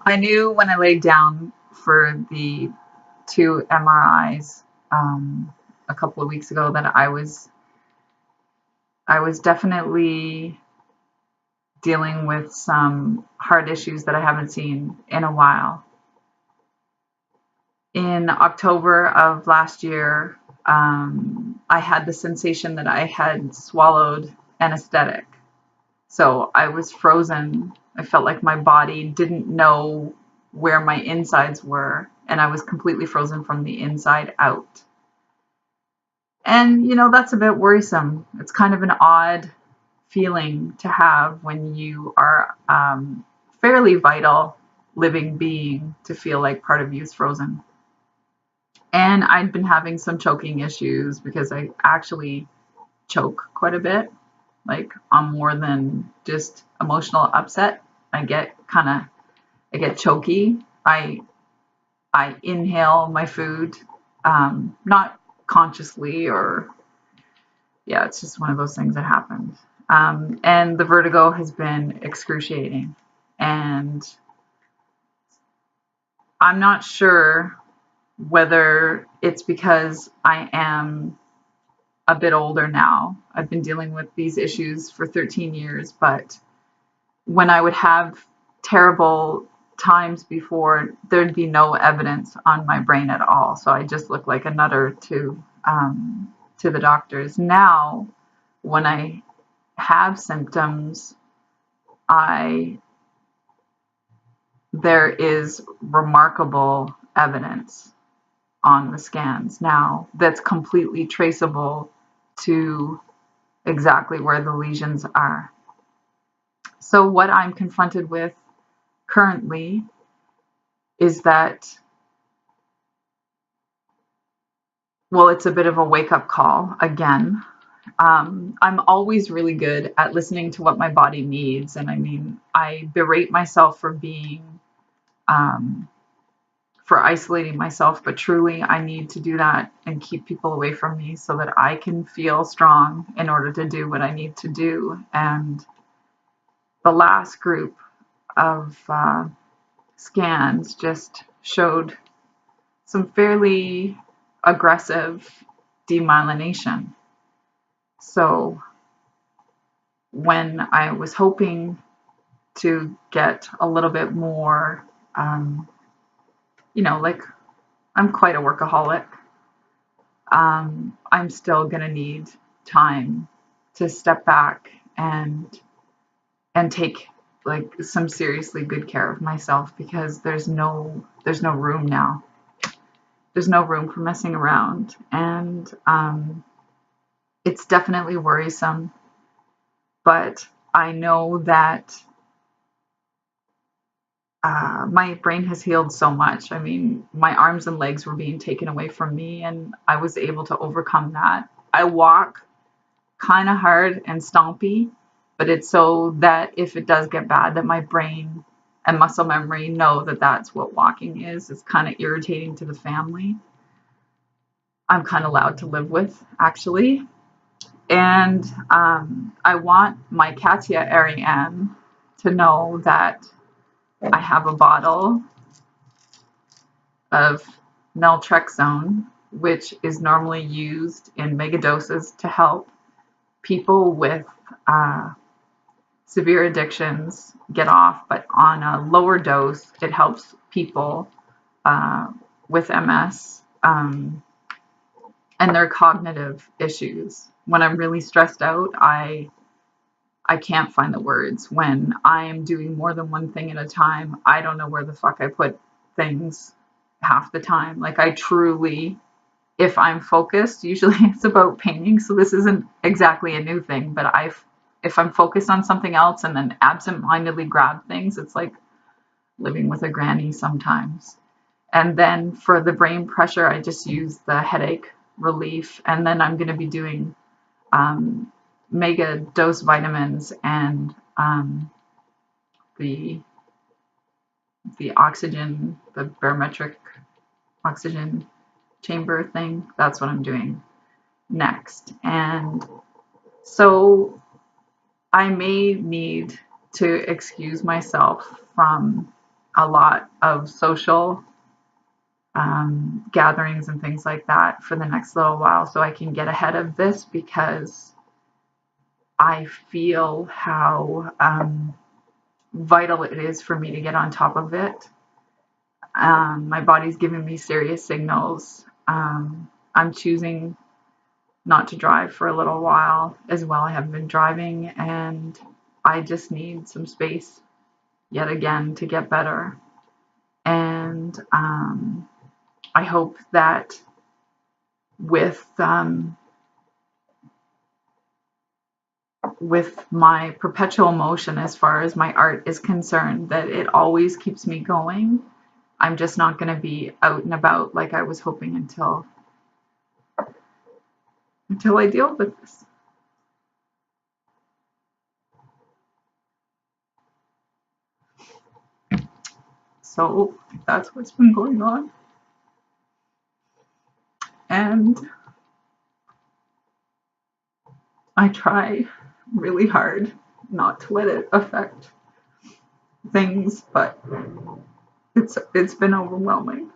I knew when I laid down for the two MRIs a couple of weeks ago that I was definitely dealing with some heart issues that I haven't seen in a while. In October of last year, I had the sensation that I had swallowed anesthetic. So I was frozen. I felt like my body didn't know where my insides were, and I was completely frozen from the inside out. And, that's a bit worrisome. It's kind of an odd feeling to have when you are fairly vital living being to feel like part of you is frozen. And I'd been having some choking issues because I actually choke quite a bit, like on more than just emotional upset. I get choky. I inhale my food, not consciously, or yeah, it's just one of those things that happened. And the vertigo has been excruciating. And I'm not sure whether it's because I am a bit older now. I've been dealing with these issues for 13 years, but when I would have terrible times before, there'd be no evidence on my brain at all. So I just look like a nutter to the doctors. Now, when I have symptoms, I there is remarkable evidence on the scans now that's completely traceable to exactly where the lesions are. So what I'm confronted with currently is that, well, it's a bit of a wake-up call again. I'm always really good at listening to what my body needs. And I mean, I berate myself um, for isolating myself, but truly I need to do that and keep people away from me so that I can feel strong in order to do what I need to do. And the last group of scans just showed some fairly aggressive demyelination. So when I was hoping to get a little bit more, um, like I'm quite a workaholic, I'm still going to need time to step back and take like some seriously good care of myself because there's no room now. There's no room for messing around, and it's definitely worrisome. But I know that my brain has healed so much. I mean, my arms and legs were being taken away from me, and I was able to overcome that. I walk kind of hard and stompy, but it's so that if it does get bad, that my brain and muscle memory know that that's what walking is. It's kind of irritating to the family. I'm kind of loud to live with, actually. And I want my Katia Ariane to know that I have a bottle of naltrexone, which is normally used in megadoses to help people with severe addictions get off, but on a lower dose, it helps people uh, with MS and their cognitive issues. When I'm really stressed out, I can't find the words. When I'm doing more than one thing at a time, I don't know where the fuck I put things half the time. Like I truly, if I'm focused, usually it's about painting, so this isn't exactly a new thing, but if I'm focused on something else and then absent-mindedly grab things, it's like living with a granny sometimes. And then for the brain pressure, I just use the headache relief, and then I'm going to be doing um, mega dose vitamins and the oxygen, the barometric oxygen chamber thing. That's what I'm doing next. And so I may need to excuse myself from a lot of social gatherings and things like that for the next little while so I can get ahead of this, because I feel how vital it is for me to get on top of it. My body's giving me serious signals. I'm choosing not to drive for a little while as well. I haven't been driving, and I just need some space yet again to get better. And I hope that with my perpetual motion as far as my art is concerned, that it always keeps me going. I'm just not going to be out and about like I was hoping until I deal with this. So that's what's been going on. And I try really hard not to let it affect things, but it's been overwhelming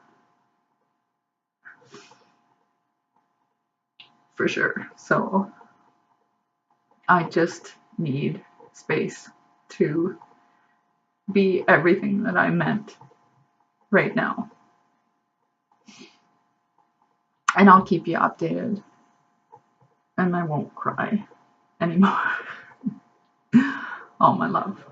for sure. So I just need space to be everything that I meant right now. And I'll keep you updated. And I won't cry anymore. All my love.